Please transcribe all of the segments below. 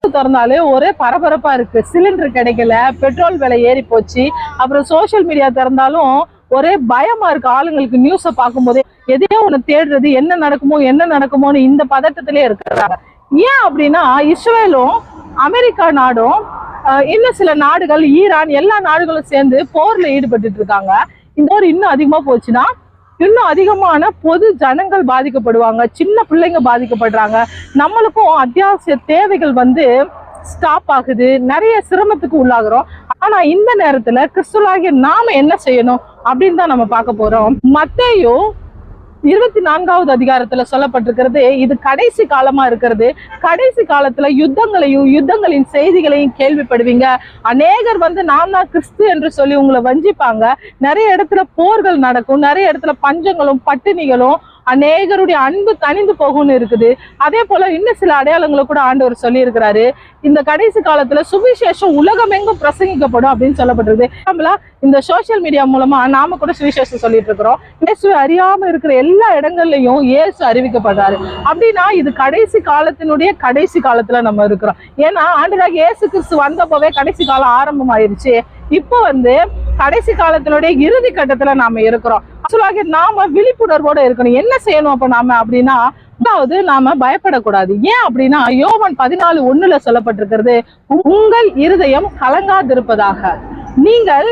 திறந்தாலே ஒரே பரபரப்பா இருக்கு. சிலிண்டர் கிடைக்கல, பெட்ரோல் விலை ஏறி போச்சு. அப்புறம் சோசியல் மீடியா திறந்தாலும் ஒரே பயமா இருக்கு. ஆளுங்களுக்கு நியூஸை பார்க்கும் போதே எதையோ ஒண்ணு தேடுறது, என்ன நடக்குமோன்னு இந்த பதட்டத்திலே இருக்கிறாங்க. ஏன் அப்படின்னா இஸ்ரேலும் அமெரிக்கா நாடும் இன்னும் சில நாடுகள், ஈரான், எல்லா நாடுகளும் சேர்ந்து போர்ல ஈடுபட்டு இருக்காங்க. இந்த போர் இன்னும் அதிகமா போச்சுன்னா இன்னும் அதிகமான பொது ஜனங்கள் பாதிக்கப்படுவாங்க, சின்ன பிள்ளைங்க பாதிக்கப்படுறாங்க. நம்மளுக்கும் அத்தியாவசிய தேவைகள் ஸ்டாப் ஆகுது, நிறைய சிரமத்துக்கு உள்ளாகிறோம். ஆனா இந்த நேரத்துல கிறிஸ்துவாகிய நாம என்ன செய்யணும் அப்படின்னு தான் நம்ம பார்க்க போறோம். மத்தேயு 24வது அதிகாரத்துல சொல்லப்பட்டிருக்கிறது, இது கடைசி காலமா இருக்கிறது. கடைசி காலத்துல யுத்தங்களின் செய்திகளையும் கேள்விப்படுவீங்க. அநேகர் நான் தான் கிறிஸ்து என்று சொல்லி உங்களை வஞ்சிப்பாங்க. நிறைய இடத்துல போர்கள் நடக்கும், நிறைய இடத்துல பஞ்சங்களும் பட்டினிகளும், அநேகருடைய அன்பு தணிந்து போகும்னு இருக்குது. அதே போல இன்னும் சில அடையாளங்களை கூட ஆண்டவர் சொல்லி இருக்கிறாரு. இந்த கடைசி காலத்துல சுவிசேஷம் உலகமெங்கும் பிரசங்கிக்கப்படும் அப்படின்னு சொல்லப்பட்டிருக்கு. இந்த சோசியல் மீடியா மூலமா நாம கூட சுவிசேஷம் சொல்லிட்டு இருக்கிறோம். இயேசு அறியாம இருக்கிற எல்லா இடங்கள்லயும் இயேசு அறிவிக்கப்படுறாரு. அப்படின்னா இது கடைசி காலத்தினுடைய கடைசி காலத்துல நம்ம இருக்கிறோம். ஏன்னா ஆண்டவராகிய இயேசு கிறிஸ்து வந்தப்பவே கடைசி காலம் ஆரம்பம் ஆயிருச்சு. இப்போ கடைசி காலத்தினுடைய இறுதி கட்டத்துல நாம இருக்கிறோம். நாம விழிப்புணர்வோட இருக்கணும். என்ன செய்யணும் அப்ப நாம அப்படின்னா, அதாவது நாம பயப்படக்கூடாது. ஏன் அப்படின்னா யோவான் 14:1 சொல்லப்பட்டிருக்கிறது, உங்கள் இருதயம் கலங்காதிருப்பதாக, நீங்கள்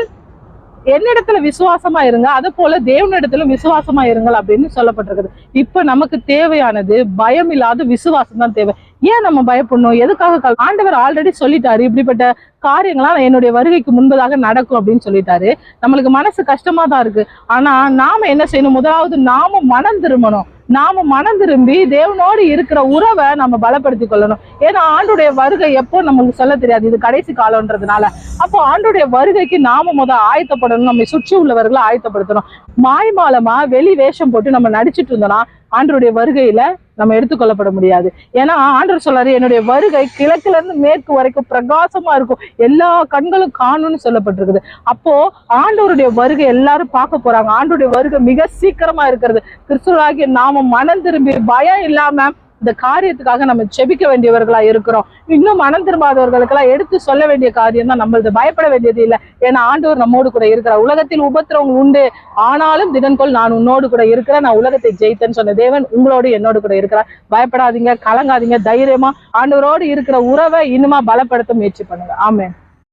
என்னிடத்துல விசுவாசமா இருங்க, அது போல தேவனிடத்துல விசுவாசமா இருங்கள் அப்படின்னு சொல்லப்பட்டிருக்குது. இப்ப நமக்கு தேவையானது பயம் இல்லாத விசுவாசம் தான் தேவை. ஏன் நம்ம பயப்படணும்? எதுக்காக? ஆண்டவர் ஆல்ரெடி சொல்லிட்டாரு, இப்படிப்பட்ட காரியங்களாம் என்னுடைய வருகைக்கு முன்பதாக நடக்கும் அப்படின்னு சொல்லிட்டாரு. நம்மளுக்கு மனசு கஷ்டமா தான் இருக்கு. ஆனா நாம என்ன செய்யணும்? முதலாவது நாம மனம் திரும்பணும். நாம மனம் திரும்பி தேவனோடு இருக்கிற உறவை நம்ம பலப்படுத்தி கொள்ளணும். ஏன்னா ஆண்டுடைய வருகை எப்போ நமக்கு சொல்ல தெரியாது, இது கடைசி காலம்ன்றதுனால. அப்போ ஆண்டுடைய வருகைக்கு நாம ஆயத்தப்படணும், நம்ம சுற்றி உள்ளவர்களை ஆயத்தப்படுத்தணும். மாய்மாலமா வெளி வேஷம் போட்டு நம்ம நடிச்சிட்டு இருந்தோம்னா ஆண்டருடைய வருகையில நம்ம எடுத்துக்கொள்ளப்பட முடியாது. ஏன்னா ஆண்டவர் சொல்றாரு, என்னுடைய வருகை கிழக்குல இருந்து மேற்கு வரைக்கும் பிரகாசமா இருக்கும், எல்லா கண்களும் காணும்னு சொல்லப்பட்டிருக்குது. அப்போ ஆண்டவருடைய வருகை எல்லாரும் பார்க்க போறாங்க. ஆண்டவருடைய வருகை மிக சீக்கிரமா இருக்கிறது. கிறிஸ்துவாகிய நாம மனம் திரும்பி பயம் இல்லாம இந்த காரியத்துக்காக நம்ம செபிக்க வேண்டியவர்களா இருக்கிறோம். இன்னும் மனம் திரும்பாதவர்களுக்கெல்லாம் எடுத்து சொல்ல வேண்டிய காரியம் தான் நம்மளது. பயப்பட வேண்டியது இல்லை. ஏன்னா ஆண்டவர் நம்மோடு கூட இருக்கிறார். உலகத்தில் உபத்திரவங்கள் உண்டு, ஆனாலும் திடன்கொள், நான் உன்னோடு கூட இருக்கிறேன், நான் உலகத்தை ஜெயித்தேன்னு சொன்ன தேவன் உங்களோடு என்னோடு கூட இருக்கிறார். பயப்படாதீங்க, கலங்காதீங்க, தைரியமா ஆண்டவரோடு இருக்கிற உறவை இன்னுமா பலப்படுத்த முயற்சி பண்ணுங்க. ஆமென்.